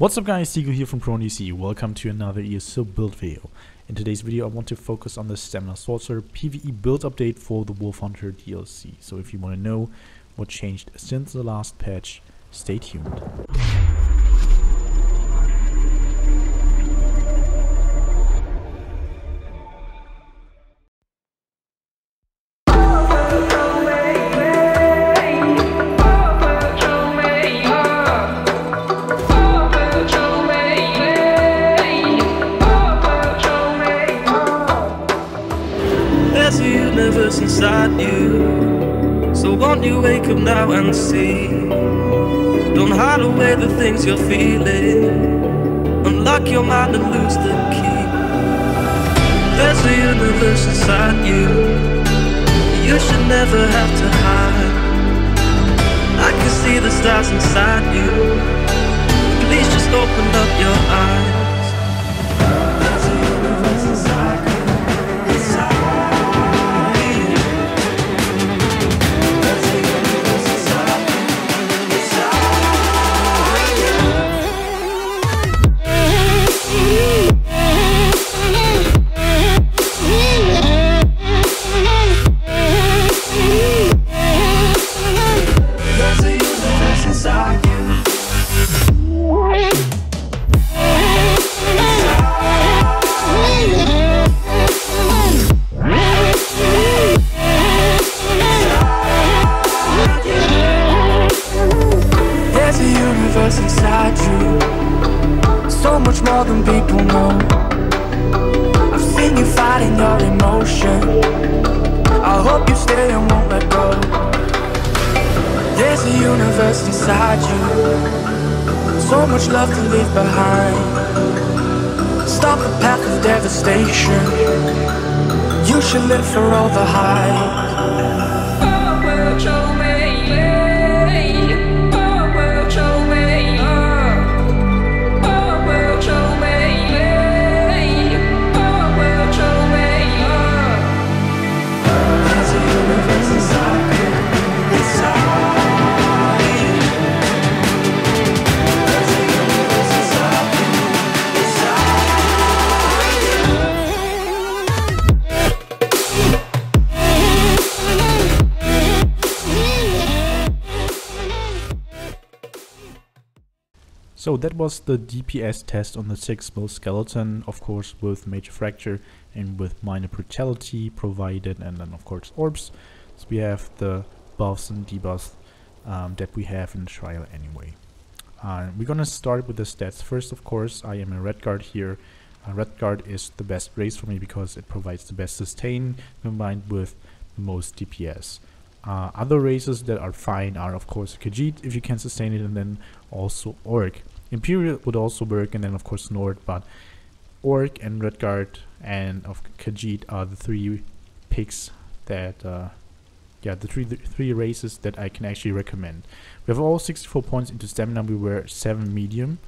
What's up guys, Seagull here from ProNDC. Welcome to another ESO build video. In today's video I want to focus on the Stamina Sorcerer PVE Build update for the Wolfhunter DLC. So if you want to know what changed since the last patch, stay tuned. There's a universe inside you, so won't you wake up now and see? Don't hide away the things you're feeling, unlock your mind and lose the key. There's a universe inside you, you should never have to hide. I can see the stars inside you, please just open up your eyes. There's a universe inside you. Inside you, so much more than people know. I've seen you fighting your emotion, I hope you stay and won't let go. There's a universe inside you, so much love to leave behind. Stop the path of devastation, you should live for all the highs. So that was the DPS test on the 6-build skeleton, of course with major fracture and with minor brutality provided, and then of course orbs. So we have the buffs and debuffs that we have in the trial anyway. We're gonna start with the stats first. Of course I am a red guard here. Red guard is the best race for me because it provides the best sustain combined with the most DPS. Other races that are fine are of course Khajiit if you can sustain it, and then also Orc. Imperial would also work, and then of course Nord, but Orc and Redguard and of Khajiit are the three picks that the three races that I can actually recommend. We have all 64 points into stamina. We were 7 medium.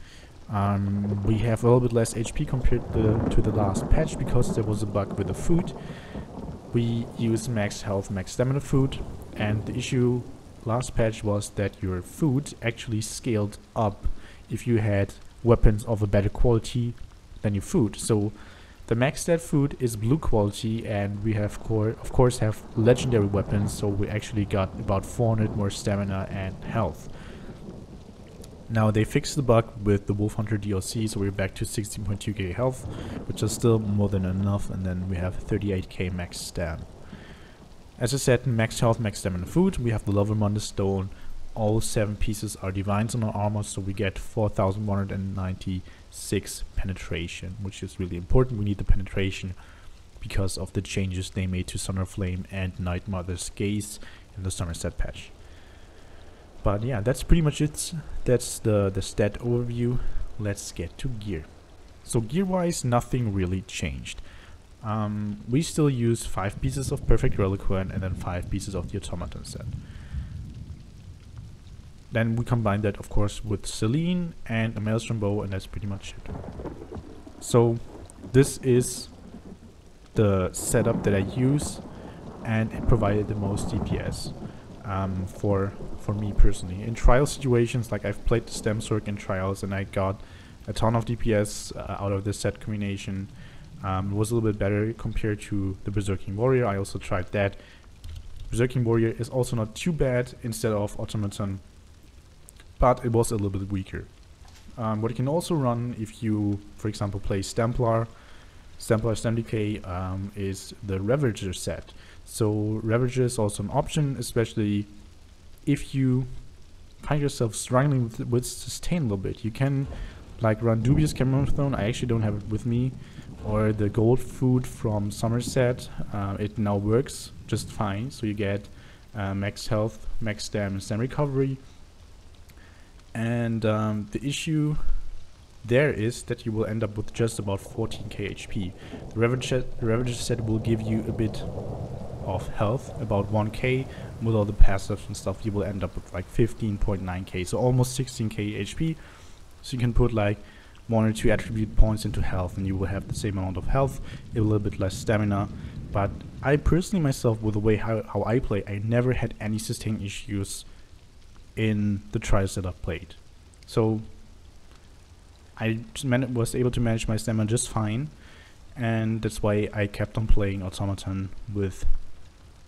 We have a little bit less HP compared to the last patch because there was a bug with the food. We use max health, max stamina food, and the issue last patch was that your food actually scaled up if you had weapons of a better quality than your food. So the max stat food is blue quality, and we have of course have legendary weapons, so we actually got about 400 more stamina and health. Now they fixed the bug with the Wolfhunter DLC, so we're back to 16.2k health, which is still more than enough, and then we have 38k max stam. As I said, max health, max stamina food. We have the Lovermonder stone. All 7 pieces are divines on our armor, so we get 4196 penetration, which is really important. We need the penetration because of the changes they made to Sonarflame and Night Mother's Gaze in the Somerset patch. But yeah, that's pretty much it. That's the stat overview. Let's get to gear. So gear wise, nothing really changed. We still use 5 pieces of Perfect Reliquant and then 5 pieces of the Automaton set. Then we combine that of course with Selene and a Maelstrom bow, and that's pretty much it. So this is the setup that I use, and it provided the most DPS. for me personally. In trial situations, like I've played the Stem Sorc in trials and I got a ton of DPS out of this set combination. It was a little bit better compared to the Berserking Warrior. I also tried that. Berserking Warrior is also not too bad instead of Automaton, but it was a little bit weaker. What you can also run if you, for example, play Stemplar Stem Decay, is the Ravager set. So Ravager is also an option, especially if you find yourself struggling with sustain a little bit. You can like run Dubious Cameron, I actually don't have it with me, or the gold food from Somerset. It now works just fine, so you get max health, max stam, and stam recovery. And the issue there is that you will end up with just about 14k HP. The Ravager set will give you a bit of health, about 1k. With all the passives and stuff, you will end up with like 15.9k, so almost 16k HP. So you can put like 1 or 2 attribute points into health and you will have the same amount of health, a little bit less stamina. But I personally myself, with the way how I play, I never had any sustain issues in the trials that I've played. So I was able to manage my stamina just fine, and that's why I kept on playing Automaton with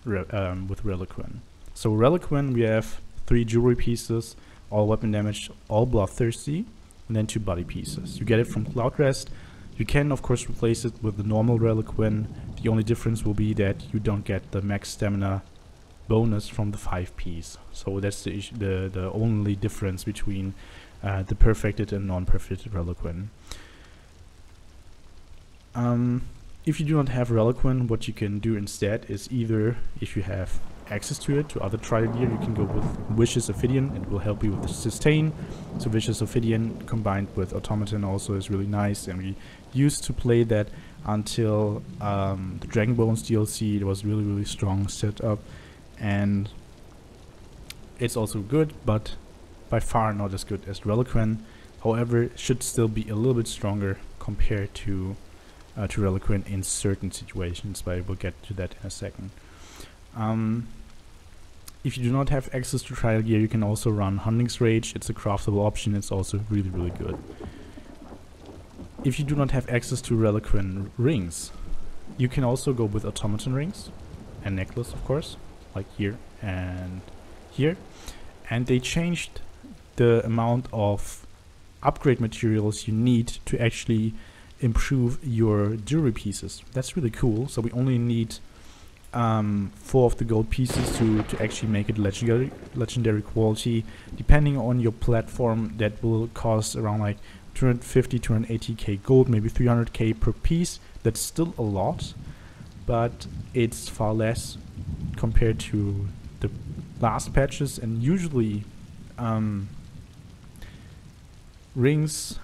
Reliquin. So Reliquin, we have 3 jewelry pieces, all weapon damage, all bloodthirsty, and then 2 body pieces. You get it from Cloud Rest. You can of course replace it with the normal Reliquin. The only difference will be that you don't get the max stamina bonus from the 5 piece. So that's the only difference between the perfected and non-perfected Reliquin. If you do not have Reliquin, what you can do instead is either, if you have access to it, to other trial gear, you can go with Vicious Ophidian. It will help you with the sustain. So Vicious Ophidian combined with Automaton also is really nice, and we used to play that until the Dragon Bones DLC. It was really strong setup, and it's also good, but by far not as good as Reliquin. However, it should still be a little bit stronger compared to Reliquin in certain situations, but I will get to that in a second. If you do not have access to trial gear, you can also run Hunting's Rage. It's a craftable option. It's also really good. If you do not have access to Reliquin rings, you can also go with Automaton rings and necklace, of course, like here and here. And they changed the amount of upgrade materials you need to actually improve your jewelry pieces. That's really cool. So we only need 4 of the gold pieces to actually make it legendary quality. Depending on your platform, that will cost around like 250, 280k gold, maybe 300k per piece. That's still a lot, but it's far less compared to the last patches. And usually rings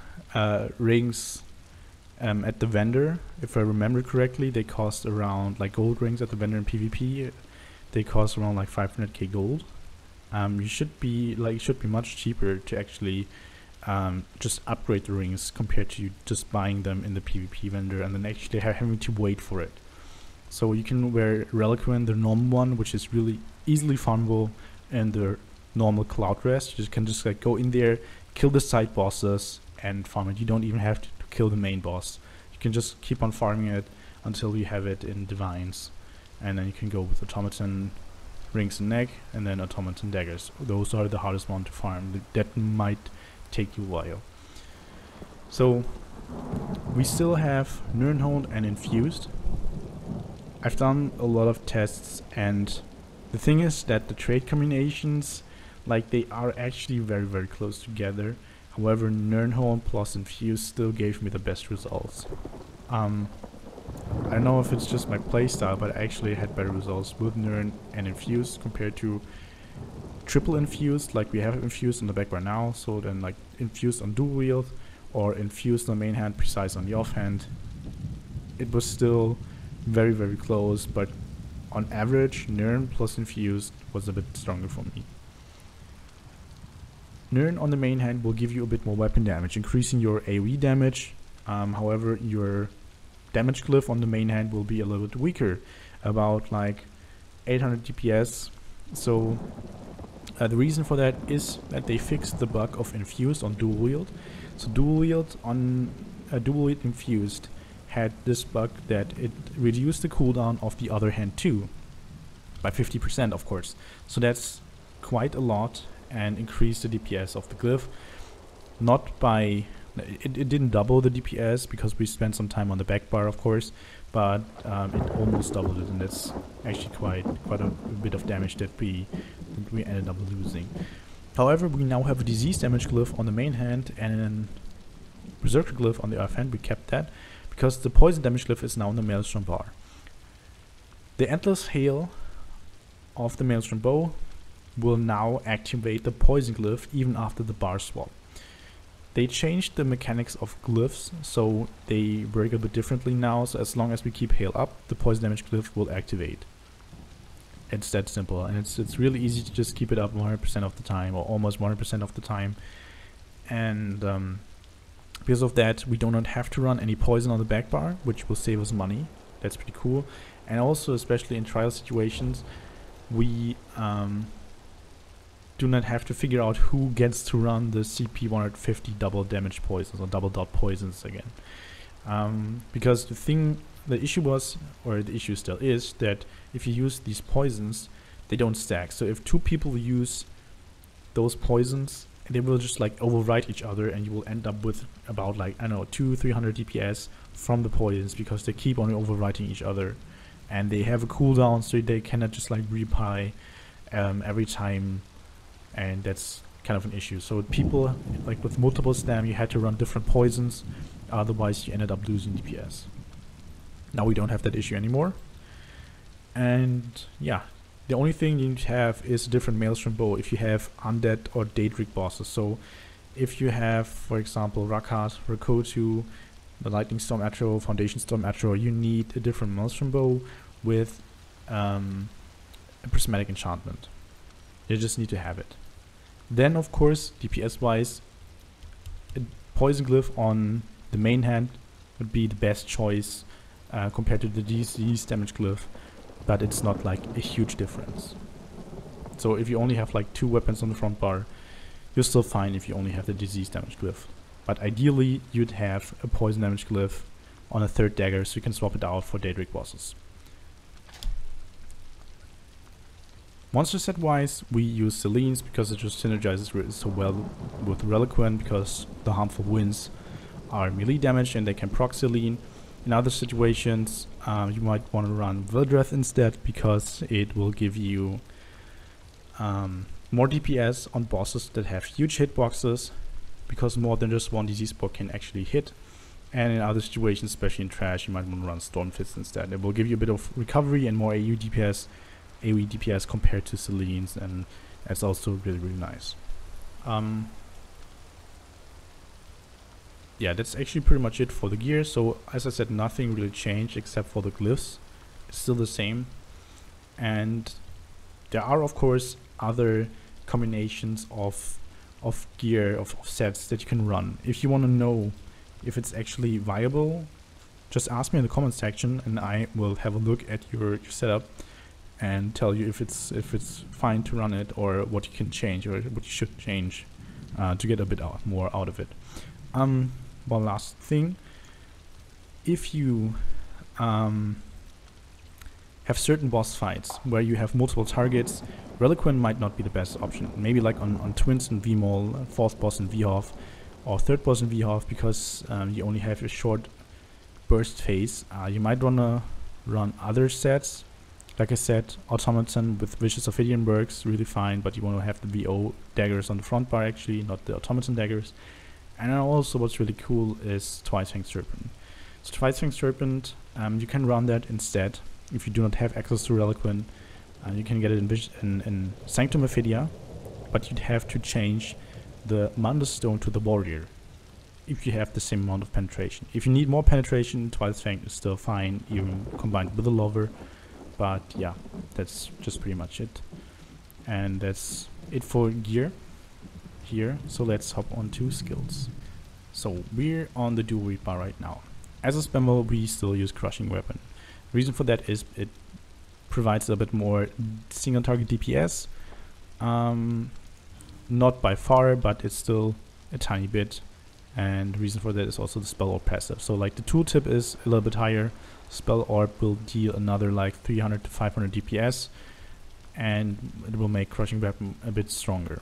at the vendor, if I remember correctly, they cost around, like gold rings at the vendor in PvP, they cost around like 500k gold. You should be much cheaper to actually just upgrade the rings compared to just buying them in the PvP vendor and then actually having to wait for it. So you can wear Reliquin, the normal one, which is really easily farmable, and the normal Cloud Rest. You can just like go in there, kill the side bosses and farm it. You don't even have to kill the main boss. You can just keep on farming it until you have it in Divines, and then you can go with Automaton rings and neck, and then Automaton daggers. Those are the hardest one to farm. That might take you a while. So we still have Nirnhold and Infused. I've done a lot of tests, and the thing is that the trade combinations, like, they are actually very close together. However, Nirnhold plus Infused still gave me the best results. I don't know if it's just my playstyle, but I actually had better results with Nirn and Infused compared to triple Infused, like we have Infused on the back right now. So then like Infused on dual wield or Infused on main hand, Precise on the offhand. It was still very close, but on average Nirn plus Infused was a bit stronger for me. Nirn on the main hand will give you a bit more weapon damage, increasing your AoE damage. However, your damage glyph on the main hand will be a little bit weaker, about like 800 DPS So the reason for that is that they fixed the bug of infused on dual wield. So dual wield on dual wield infused had this bug that it reduced the cooldown of the other hand too, by 50% of course. So that's quite a lot, and increased the DPS of the glyph. Not by it didn't double the DPS because we spent some time on the back bar of course, but it almost doubled it, and that's actually quite a bit of damage that we ended up losing. However, we now have a disease damage glyph on the main hand and a berserker glyph on the off hand. We kept that because the poison damage glyph is now on the Maelstrom bar. The endless hail of the Maelstrom bow will now activate the poison glyph even after the bar swap. They changed the mechanics of glyphs, so they work a bit differently now. So as long as we keep hail up, the poison damage glyph will activate. It's that simple, and it's really easy to just keep it up 100% of the time, or almost 100% of the time. And because of that, we do not have to run any poison on the back bar, which will save us money. That's pretty cool. And also, especially in trial situations, we do not have to figure out who gets to run the CP 150 double damage poisons or double dot poisons again. Because the issue was, or the issue still is, that if you use these poisons, they don't stack. So if two people use those poisons, they will just like overwrite each other, and you will end up with about like, I don't know, 200-300 DPS from the poisons, because they keep on overwriting each other, and they have a cooldown, so they cannot just like reapply every time, and that's kind of an issue. So people like with multiple stam, you had to run different poisons, otherwise you ended up losing DPS. Now we don't have that issue anymore, and yeah, the only thing you need to have is a different Maelstrom bow if you have undead or Daedric bosses. So if you have, for example, Rakat, Rakotu, the Lightning Storm Atro, Foundation Storm Atro, you need a different Maelstrom bow with a prismatic enchantment. You just need to have it. Then of course, DPS wise, a poison glyph on the main hand would be the best choice compared to the disease damage glyph, but it's not like a huge difference. So if you only have like 2 weapons on the front bar, you're still fine if you only have the disease damage glyph. But ideally you'd have a poison damage glyph on a 3rd dagger, so you can swap it out for Daedric bosses. Monster set wise, we use Selene because it just synergizes so well with Reliquant, because the harmful winds are melee damage and they can proc Selene. In other situations, you might want to run Vildreth instead, because it will give you more DPS on bosses that have huge hitboxes, because more than just one disease spore can actually hit. And in other situations, especially in trash, you might want to run Stormfist instead. It will give you a bit of recovery and more AoE DPS compared to Selene's, and that's also really nice. Yeah, that's actually pretty much it for the gear. So as I said, nothing really changed except for the glyphs. It's still the same, and there are of course other combinations of gear, of sets that you can run. If you want to know if it's actually viable, just ask me in the comment section, and I will have a look at your setup and tell you if it's fine to run it, or what you can change, or what you should change to get a bit more out of it. One last thing, if you have certain boss fights where you have multiple targets, Reliquant might not be the best option. Maybe like on Twins and Vmol, 4th boss in Vhof, or 3rd boss in Vhof, because you only have a short burst phase. You might wanna run other sets. Like I said, Automaton with Vicious Ophidian works really fine, but you want to have the VO daggers on the front bar actually, not the Automaton daggers. And then also what's really cool is Twice-Fanged Serpent. So Twice-Fanged Serpent, you can run that instead if you do not have access to Reliquant. You can get it in Sanctum Ophidia, but you'd have to change the Mundus Stone to the Warrior if you have the same amount of penetration. If you need more penetration, Twice-Fanged is still fine, even combined with the Lover. But yeah, that's just pretty much it. And that's it for gear here. So let's hop on to skills. So we're on the dual wield bar right now. As a spammer, we still use Crushing Weapon. The reason for that is it provides a bit more single target DPS. Not by far, but it's still a tiny bit. And the reason for that is also the spell orb passive. So like the tooltip is a little bit higher. Spell orb will deal another like 300 to 500 DPS, and it will make crushing weapon a bit stronger.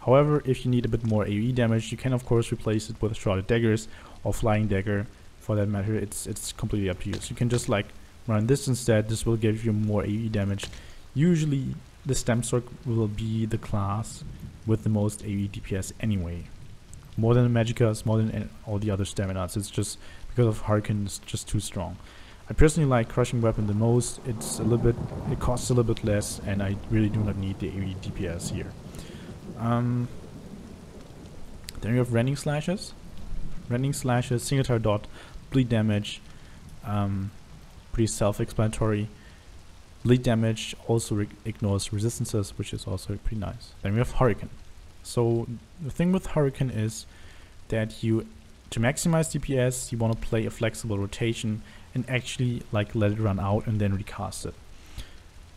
However, if you need a bit more AoE damage, you can of course replace it with shrouded daggers or flying dagger. For that matter, it's completely up to you. So you can just like run this instead. This will give you more AoE damage. Usually the Stem Sword will be the class with the most AoE DPS anyway. More than the Magickas, more than all the other Staminas. It's just because of Hurricane, it's just too strong. I personally like Crushing Weapon the most. It's a little bit, it costs a little bit less, and I really do not need the AoE DPS here. Then we have Rending Slashes. Rending Slashes, single target dot, bleed damage, pretty self-explanatory. Bleed damage also ignores resistances, which is also pretty nice. Then we have Hurricane. So the thing with Hurricane is that you, to maximize DPS, you want to play a flexible rotation and actually like let it run out and then recast it.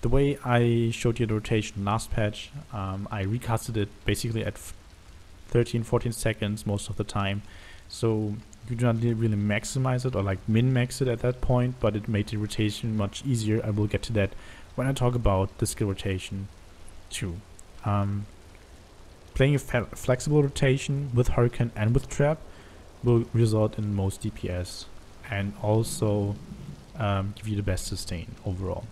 The way I showed you the rotation last patch, I recasted it basically at 13-14 seconds most of the time. So you do not really maximize it or like min-max it at that point, but it made the rotation much easier. I will get to that when I talk about the skill rotation too. Playing a flexible rotation with Hurricane and with Trap will result in most DPS and also give you the best sustain overall.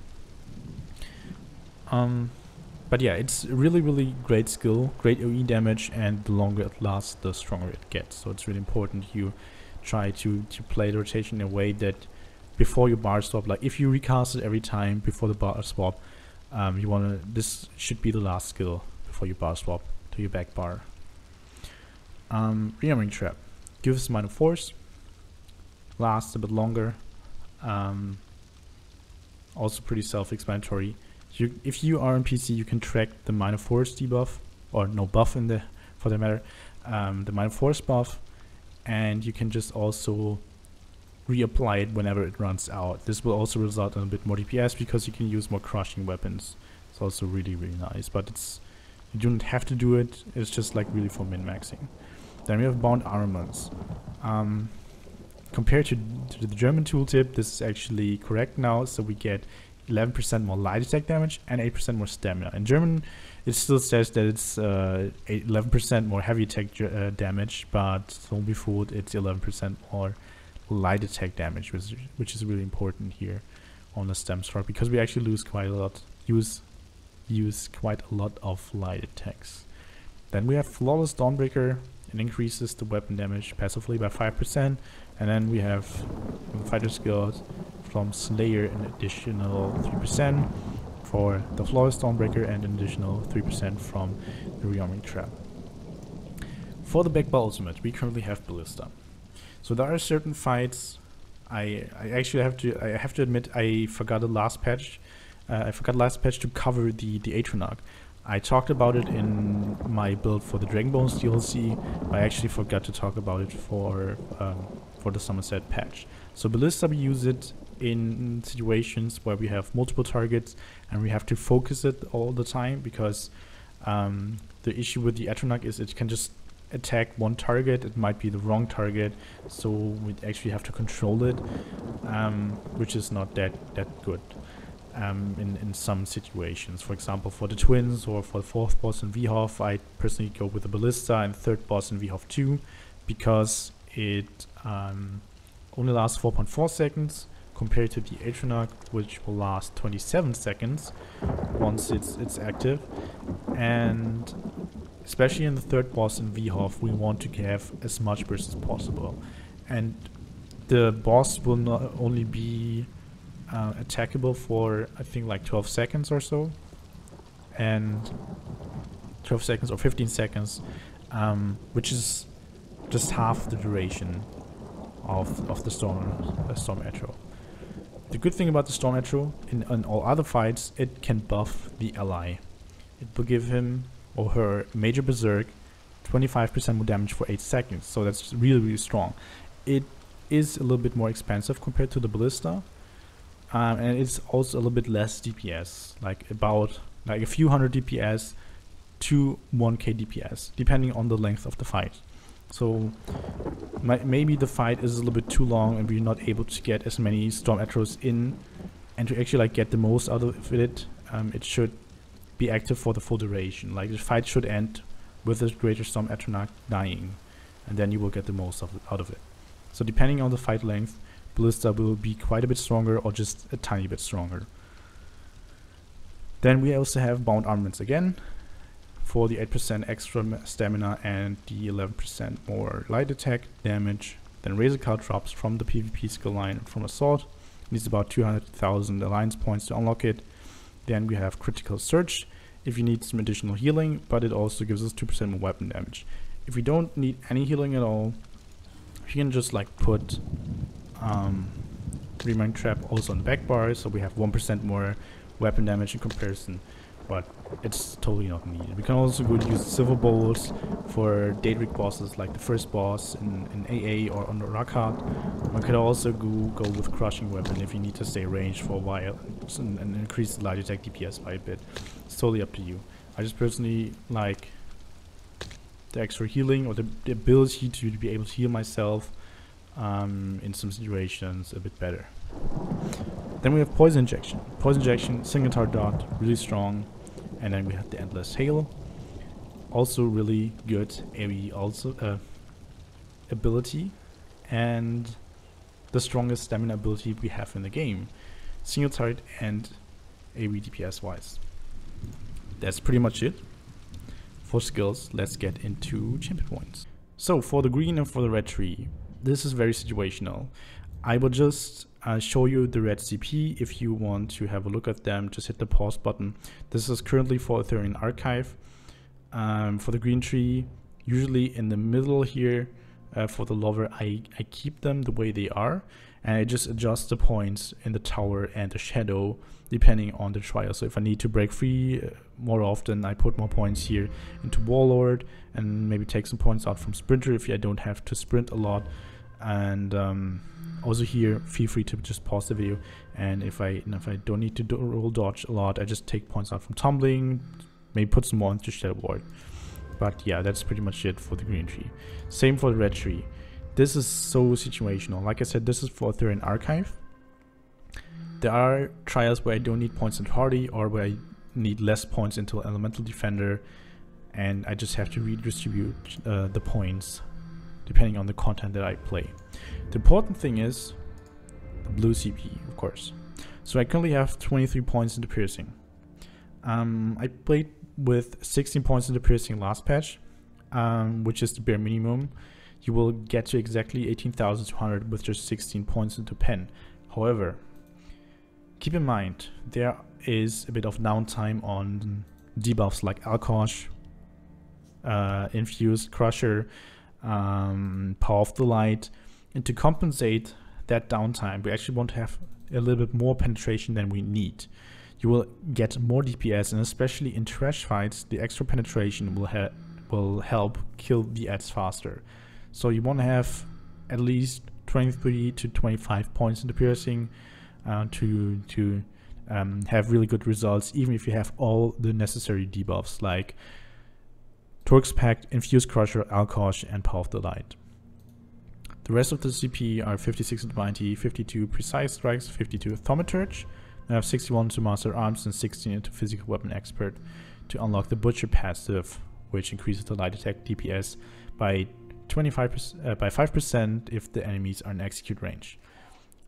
But yeah, it's really great skill, great AoE damage, and the longer it lasts, the stronger it gets. So it's really important you try to play the rotation in a way that before you bar swap, like if you recast it every time before the bar swap, you wanna, this should be the last skill before you bar swap to your back bar. Rearming Trap gives minor force, lasts a bit longer, also pretty self-explanatory. If you are on PC, you can track the minor force debuff, or no buff in the, for that matter, the minor force buff, and you can just also reapply it whenever it runs out. This will also result in a bit more DPS because you can use more crushing weapons. It's also really nice, but it's, you don't have to do it. It's just like really for min-maxing. Then we have Bound Armaments. Compared to the German tooltip, this is actually correct now. So we get 11% more light attack damage and 8% more stamina. In German, it still says that it's 11% more heavy attack damage, but don't be fooled, it's 11% more light attack damage, which is really important here on the Stem Sword, because we actually lose quite a lot, use quite a lot of light attacks. Then we have Flawless Dawnbreaker. It increases the weapon damage passively by 5%, and then we have fighter skills from Slayer an additional 3% for the Flawless Dawnbreaker and an additional 3% from the Rearming Trap. For the backbar ultimate, we currently have Ballista. So there are certain fights. I actually have to admit I forgot the last patch. I forgot last patch to cover the Atronach. I talked about it in my build for the Dragonbones DLC. I actually forgot to talk about it for the Somerset patch. So Ballista, we use it in situations where we have multiple targets and we have to focus it all the time, because the issue with the Atronach is it can just attack one target. It might be the wrong target, so we actually have to control it, which is not that good in some situations. For example, for the twins or for the fourth boss in VHOF, I personally go with the Ballista, and third boss in VHOF 2 because it only lasts 4.4 seconds compared to the Atronach, which will last 27 seconds once it's active. And especially in the third boss in VHOF, we want to have as much burst as possible. And the boss will not only be attackable for, I think, like 12 seconds or so, and 12 seconds or 15 seconds, which is just half the duration of the Storm Arrow. The good thing about the Storm Arrow, in all other fights, it can buff the ally. It will give him or her major berserk, 25% more damage for 8 seconds, so that's really strong. It is a little bit more expensive compared to the Ballista, and it's also a little bit less DPS, like about like a few hundred DPS to 1k DPS, depending on the length of the fight. So maybe the fight is a little bit too long and we're not able to get as many storm arrows in, and to actually like get the most out of it, it should be active for the full duration. Like the fight should end with the greater storm arrow dying, and then you will get the most out of it. So depending on the fight length, Ballista will be quite a bit stronger or just a tiny bit stronger. Then we also have bound armaments again for the 8% extra stamina and the 11% more light attack damage. Then Razor Card drops from the PvP skill line from Assault. Needs about 200,000 alliance points to unlock it. Then we have Critical Surge if you need some additional healing, but it also gives us 2% more weapon damage. If you don't need any healing at all, you can just like put Remind Trap also on the back bar, so we have 1% more weapon damage in comparison, but it's totally not needed. We can also go use Silver Bowls for Daedric bosses like the first boss in AA or on the Rakat. One could also go with Crushing Weapon if you need to stay ranged for a while and increase the light attack DPS by a bit. It's totally up to you. I just personally like the extra healing, or the ability to be able to heal myself in some situations a bit better. Then we have Poison Injection. Poison Injection, single target dot, really strong. And then we have the Endless Hail, also really good AoE also ability, and the strongest stamina ability we have in the game, single target and AoE DPS wise. That's pretty much it for skills. Let's get into champion points. So for the green and for the red tree, this is very situational. I will just show you the red CP. If you want to have a look at them, just hit the pause button. This is currently for Ethereum Archive. For the green tree, usually in the middle here, for the lover, I keep them the way they are, and I just adjust the points in the tower and the shadow depending on the trial. So if I need to break free more often, I put more points here into Warlord, and maybe take some points out from Sprinter if I don't have to sprint a lot. And also here, feel free to just pause the video, and if I don't need to roll dodge a lot, I just take points out from Tumbling, maybe put some more into Shadow Ward. But yeah, that's pretty much it for the green tree. Same for the red tree. This is so situational. Like I said, this is for Ethereum Archive. There are trials where I don't need points into Hardy, or where I need less points into Elemental Defender, and I just have to redistribute the points depending on the content that I play. The important thing is the blue CP, of course. So I currently have 23 points into Piercing. I played with 16 points into Piercing last patch, which is the bare minimum. You will get to exactly 18,200 with just 16 points into Pen. However, keep in mind, there is a bit of downtime on debuffs like Alkosh, Infused Crusher, Power of the Light, and to compensate that downtime, we actually want to have a little bit more penetration than we need. You will get more DPS, and especially in trash fights, the extra penetration will help kill the ads faster. So you want to have at least 23 to 25 points in the piercing to have really good results, even if you have all the necessary debuffs like Torque's Pact, Infused Crusher, Alkosh, and Power of the Light. The rest of the CP are 56 to 90, 52 Precise Strikes, 52 Thaumaturge. I have 61 to Master Arms and 16 into Physical Weapon Expert to unlock the Butcher passive, which increases the light attack DPS by 5% if the enemies are in execute range.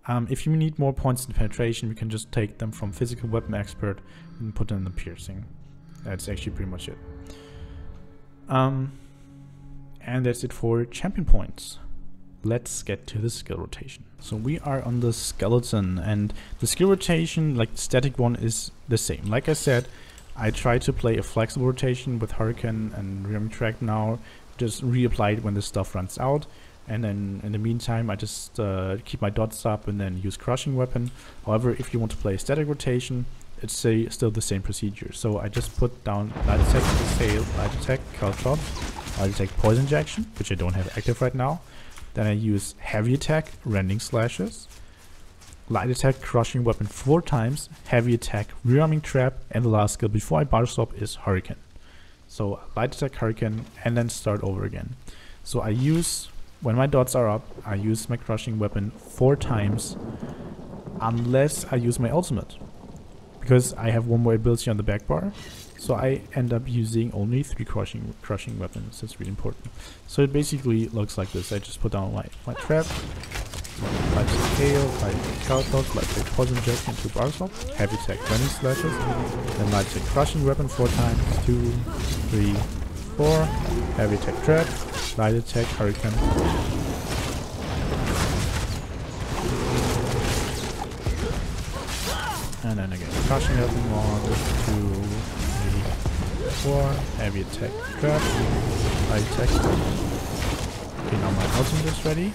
If you need more points in penetration, we can just take them from Physical Weapon Expert and put them in the Piercing. That's actually pretty much it. And that's it for champion points. Let's get to the skill rotation. So we are on the skeleton, and the skill rotation, like the static one, is the same. Like I said, I try to play a flexible rotation with Hurricane and Rearming Track now, just reapply it when the stuff runs out, and then in the meantime I just keep my dots up and then use Crushing Weapon. However, if you want to play a static rotation, it's still the same procedure. So I just put down Light Attack, Sail, Light Attack, Caltrop, Light Attack, Poison Injection, which I don't have active right now. Then I use Heavy Attack, Rending Slashes, light attack, crushing weapon 4 times, heavy attack, rearming trap, and the last skill before I bar swap is hurricane. So light attack, hurricane, and then start over again. So I use, when my dots are up, I use my crushing weapon 4 times, unless I use my ultimate, because I have one more ability on the back bar. So I end up using only 3 crushing weapons. That's really important. So it basically looks like this. I just put down my trap, light attack hail, light attack cloud, light attack poison injection, 2 bar swap, heavy attack running slashes, then light attack crushing weapon 4 times, 2, 3, 4, heavy attack trap, light attack hurricane. And then again, crushing weapon 1, 2, 4, heavy attack trap, light attack. Okay, now my ultimate is ready.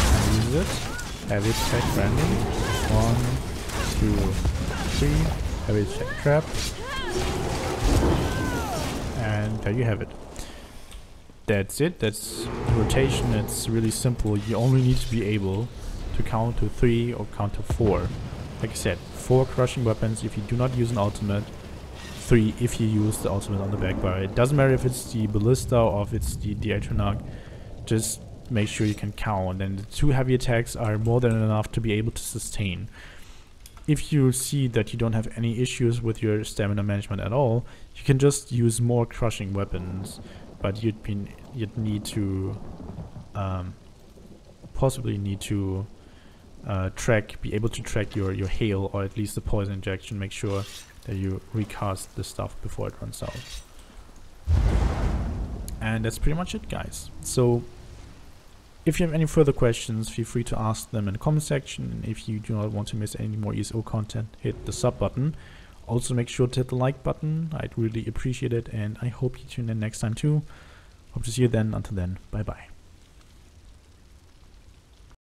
I use it. Heavy attack random. 1, 2, 3, heavy attack trap. And there you have it. That's it. That's rotation. It's really simple. You only need to be able to count to 3 or count to 4. Like I said, 4 crushing weapons if you do not use an ultimate, 3 if you use the ultimate on the back bar. It doesn't matter if it's the ballista or if it's the Atronach, just make sure you can count, and the 2 heavy attacks are more than enough to be able to sustain. If you see that you don't have any issues with your stamina management at all, you can just use more crushing weapons, but you'd need to possibly need to be able to track your hail, or at least the poison injection. Make sure that you recast the stuff before it runs out. And that's pretty much it, guys. So if you have any further questions, feel free to ask them in the comment section. And if you do not want to miss any more ESO content, hit the sub button. Also make sure to hit the like button. I'd really appreciate it, and I hope you tune in next time too. Hope to see you then. Until then, bye bye.